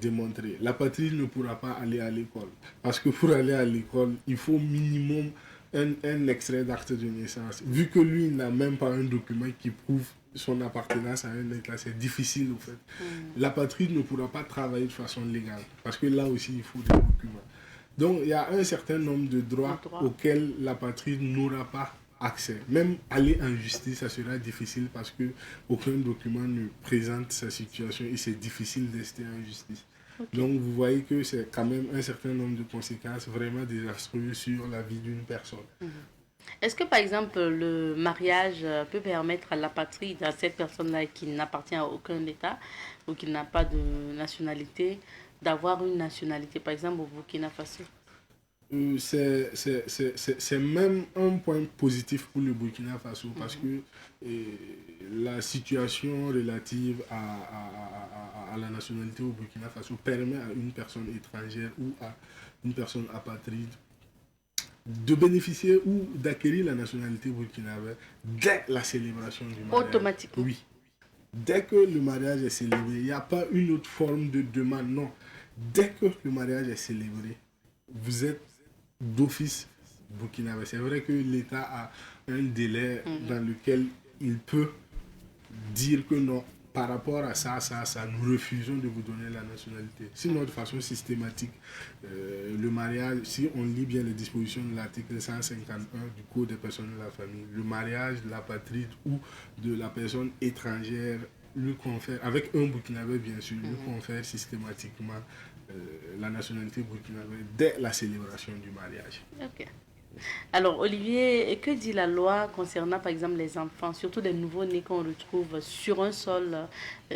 démontrer. L'apatride ne pourra pas aller à l'école parce que pour aller à l'école, il faut minimum un extrait d'acte de naissance. Vu que lui n'a même pas un document qui prouve son appartenance à un État, c'est difficile en fait. L'apatride ne pourra pas travailler de façon légale parce que là aussi, il faut des documents. Donc, il y a un certain nombre de droits auxquels l'apatride n'aura pas accès. Même aller en justice, ça sera difficile parce que aucun document ne présente sa situation et c'est difficile d'ester en justice. Okay. Donc vous voyez que c'est quand même un certain nombre de conséquences vraiment désastreuses sur la vie d'une personne. Est-ce que par exemple le mariage peut permettre à l'apatride, à cette personne-là qui n'appartient à aucun État ou qui n'a pas de nationalité, d'avoir une nationalité, par exemple au Burkina Faso? C'est même un point positif pour le Burkina Faso parce que la situation relative à la nationalité au Burkina Faso permet à une personne étrangère ou à une personne apatride de bénéficier ou d'acquérir la nationalité burkinabé dès la célébration du mariage. Automatiquement. Oui. Dès que le mariage est célébré, il n'y a pas une autre forme de demande, non. Dès que le mariage est célébré, vous êtes d'office burkinabé. C'est vrai que l'État a un délai dans lequel il peut dire que non, par rapport à ça, nous refusons de vous donner la nationalité. Sinon, de façon systématique, le mariage, si on lit bien les dispositions de l'article 151 du Code des personnes de la famille, le mariage de l'apatride ou de la personne étrangère lui confère, avec un burkinabé bien sûr, lui confère systématiquement la nationalité burkinabé dès la célébration du mariage. Ok. Alors Olivier, que dit la loi concernant par exemple les enfants, surtout les nouveaux-nés qu'on retrouve sur un sol,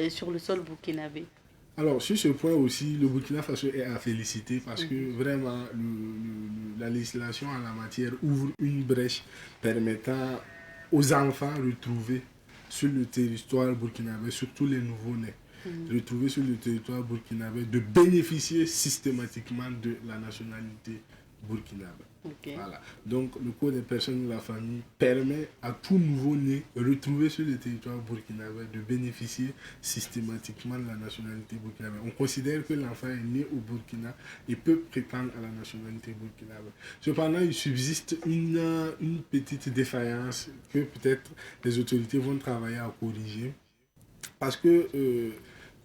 sur le sol burkinabé? Alors, sur ce point aussi, le Burkina Faso est à féliciter parce que vraiment, la législation en la matière ouvre une brèche permettant aux enfants de retrouver sur le territoire burkinabé, surtout les nouveaux-nés, de retrouver sur le territoire burkinabé, de bénéficier systématiquement de la nationalité burkinabé. Ok. Voilà. Donc, le Code des personnes de la famille permet à tout nouveau-né retrouvé sur le territoire burkinabé de bénéficier systématiquement de la nationalité burkinabé. On considère que l'enfant est né au Burkina et peut prétendre à la nationalité burkinabé. Cependant, il subsiste une petite défaillance que peut-être les autorités vont travailler à corriger parce que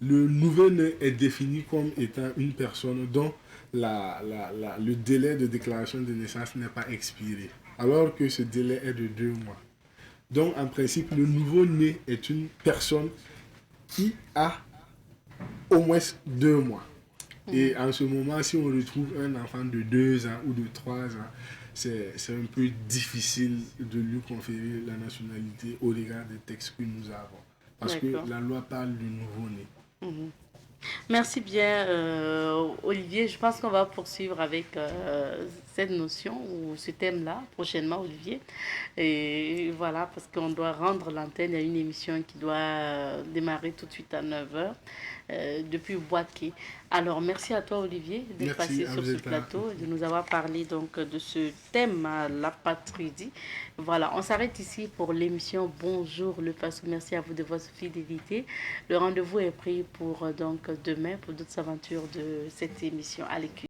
le nouveau-né est défini comme étant une personne dont le délai de déclaration de naissance n'est pas expiré, alors que ce délai est de 2 mois. Donc, en principe, le nouveau-né est une personne qui a au moins 2 mois. Et en ce moment, si on retrouve un enfant de 2 ans ou de 3 ans, c'est un peu difficile de lui conférer la nationalité au regard des textes que nous avons. Parce que la loi parle du nouveau-né. Merci bien, Olivier. Je pense qu'on va poursuivre avec cette notion ou ce thème-là prochainement, Olivier. Et voilà, parce qu'on doit rendre l'antenne à une émission qui doit démarrer tout de suite à 9h depuis Boaké. Alors, merci à toi, Olivier, d'être passé sur ce plateau et de nous avoir parlé donc de ce thème, la patrie. Voilà, on s'arrête ici pour l'émission Bonjour le Faso. Merci à vous de votre fidélité. Le rendez-vous est pris pour donc demain pour d'autres aventures de cette émission à l'écoute.